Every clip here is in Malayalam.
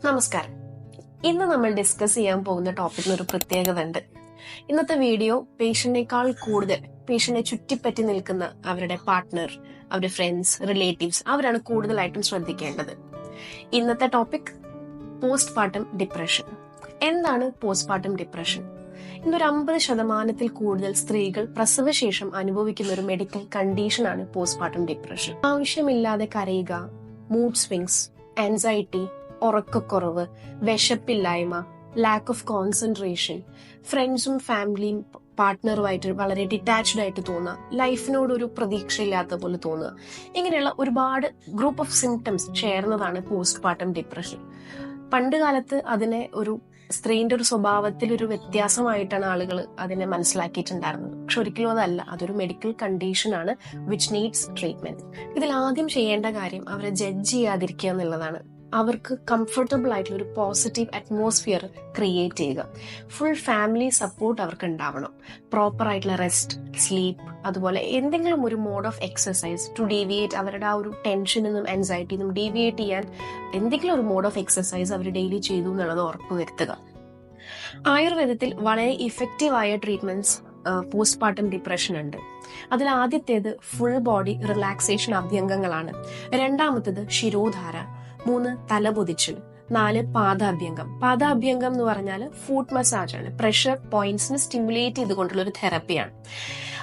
നമസ്കാരം. ഇന്ന് നമ്മൾ ഡിസ്കസ് ചെയ്യാൻ പോകുന്ന ടോപ്പിക്കിന് ഒരു പ്രത്യേകത ഉണ്ട്. ഇന്നത്തെ വീഡിയോ പേഷ്യന്റിനേക്കാൾ കൂടുതൽ പേഷ്യന്റിനെ ചുറ്റിപ്പറ്റി നിൽക്കുന്ന അവരുടെ പാർട്ട്ണർ, അവരുടെ ഫ്രണ്ട്സ്, റിലേറ്റീവ്സ് അവരാണ് കൂടുതലായിട്ടും ശ്രദ്ധിക്കേണ്ടത്. ഇന്നത്തെ ടോപ്പിക് പോസ്റ്റ് പാർട്ടം ഡിപ്രഷൻ. എന്താണ് പോസ്റ്റ് പാർട്ടം ഡിപ്രഷൻ? ഇന്നൊരു 50% കൂടുതൽ സ്ത്രീകൾ പ്രസവശേഷം അനുഭവിക്കുന്ന ഒരു മെഡിക്കൽ കണ്ടീഷനാണ് പോസ്റ്റ് പാർട്ടം ഡിപ്രഷൻ. ആവശ്യമില്ലാതെ കരയുക, മൂഡ് സ്വിങ്സ്, ആൻസൈറ്റി, ഉറക്കക്കുറവ്, വിശപ്പില്ലായ്മ, ലാക്ക് ഓഫ് കോൺസെൻട്രേഷൻ, ഫ്രണ്ട്സും ഫാമിലിയും പാർട്ട്ണറുമായിട്ട് വളരെ ഡിറ്റാച്ച്ഡ് ആയിട്ട് തോന്നുക, ലൈഫിനോട് ഒരു പ്രതീക്ഷയില്ലാത്ത പോലെ തോന്നുക, ഇങ്ങനെയുള്ള ഒരുപാട് ഗ്രൂപ്പ് ഓഫ് സിംറ്റംസ് ചേർന്നതാണ് പോസ്റ്റ് പാർട്ടം ഡിപ്രഷൻ. പണ്ട് കാലത്ത് അതിനെ ഒരു സ്ത്രീന്റെ ഒരു സ്വഭാവത്തിൽ ഒരു വ്യത്യാസമായിട്ടാണ് ആളുകൾ അതിനെ മനസ്സിലാക്കിയിട്ടുണ്ടായിരുന്നത്. പക്ഷെ ഒരിക്കലും അതല്ല. അതൊരു മെഡിക്കൽ കണ്ടീഷനാണ് വിച്ച് നീഡ്സ് ട്രീറ്റ്മെന്റ്. ഇതിൽ ആദ്യം ചെയ്യേണ്ട കാര്യം അവരെ ജഡ്ജ് ചെയ്യാതിരിക്കുക എന്നുള്ളതാണ്. അവർക്ക് കംഫർട്ടബിൾ ആയിട്ടുള്ള ഒരു പോസിറ്റീവ് അറ്റ്മോസ്ഫിയർ ക്രിയേറ്റ് ചെയ്യുക. ഫുൾ ഫാമിലി സപ്പോർട്ട് അവർക്ക് ഉണ്ടാവണം. പ്രോപ്പർ ആയിട്ടുള്ള റെസ്റ്റ്, സ്ലീപ്പ്, അതുപോലെ എന്തെങ്കിലും ഒരു mode of exercise to deviate അവരുടെ ആ ഒരു ടെൻഷനിന്നും ആൻസൈറ്റിന്നും ഡീവിയേറ്റ് ചെയ്യാൻ എന്തെങ്കിലും ഒരു മോഡ് ഓഫ് എക്സസൈസ് അവർ ഡെയിലി ചെയ്തു എന്നുള്ളത് ഉറപ്പുവരുത്തുക. ആയുർവേദത്തിൽ വളരെ ഇഫക്റ്റീവായ ട്രീറ്റ്മെന്റ്സ് പോസ്റ്റ് പാർട്ടം ഡിപ്രഷൻ ഉണ്ട്. അതിൽ ആദ്യത്തേത് ഫുൾ ബോഡി റിലാക്സേഷൻ അഭ്യംഗങ്ങളാണ്. രണ്ടാമത്തേത് ശിരോധാര. 3 തലപൊതിച്ചിൽ. 4 പാദാഭ്യംഗം. പാദാഭ്യംഗം എന്ന് പറഞ്ഞാൽ ഫുട്ട് മസാജ് ആണ്. പ്രഷർ പോയിന്റ്സിനെ സ്റ്റിമുലേറ്റ് ചെയ്തുകൊണ്ടുള്ള ഒരു തെറപ്പിയാണ്.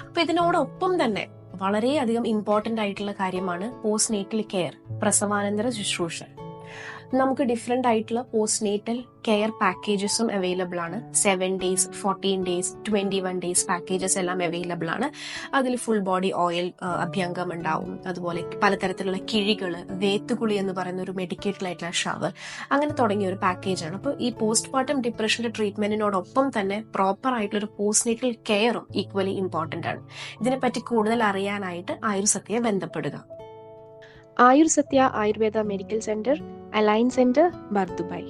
അപ്പൊ ഇതിനോടൊപ്പം തന്നെ വളരെയധികം ഇമ്പോർട്ടന്റ് ആയിട്ടുള്ള കാര്യമാണ് പോസ്റ്റ് നേറ്റൽ കെയർ, പ്രസവാനന്തര ശുശ്രൂഷ. നമുക്ക് ഡിഫറെന്റ് ആയിട്ടുള്ള പോസ്റ്റ് നേറ്റൽ കെയർ പാക്കേജസും അവൈലബിൾ ആണ്. 7 days, 14 days, 21 days പാക്കേജസ് എല്ലാം അവൈലബിൾ ആണ്. അതിൽ ഫുൾ ബോഡി ഓയിൽ അഭ്യംഗം ഉണ്ടാവും, അതുപോലെ പലതരത്തിലുള്ള കിഴികള്, വേത്തുകുളി എന്ന് പറയുന്ന ഒരു മെഡിക്കേറ്റഡ് ആയിട്ടുള്ള ഷവർ, അങ്ങനെ തുടങ്ങിയ ഒരു പാക്കേജാണ്. അപ്പോൾ ഈ പോസ്റ്റ് പാർട്ടം ഡിപ്രഷന്റെ ട്രീറ്റ്മെന്റിനോടൊപ്പം തന്നെ പ്രോപ്പർ ആയിട്ടുള്ള ഒരു പോസ്റ്റ് നേറ്റൽ കെയറും ഈക്വലി ഇമ്പോർട്ടന്റ് ആണ്. ഇതിനെപ്പറ്റി കൂടുതൽ അറിയാനായിട്ട് ആയുർസത്യയെ ബന്ധപ്പെടുക. Ayursatya Ayurveda medical centre, Al Ain centre, Bur Dubai.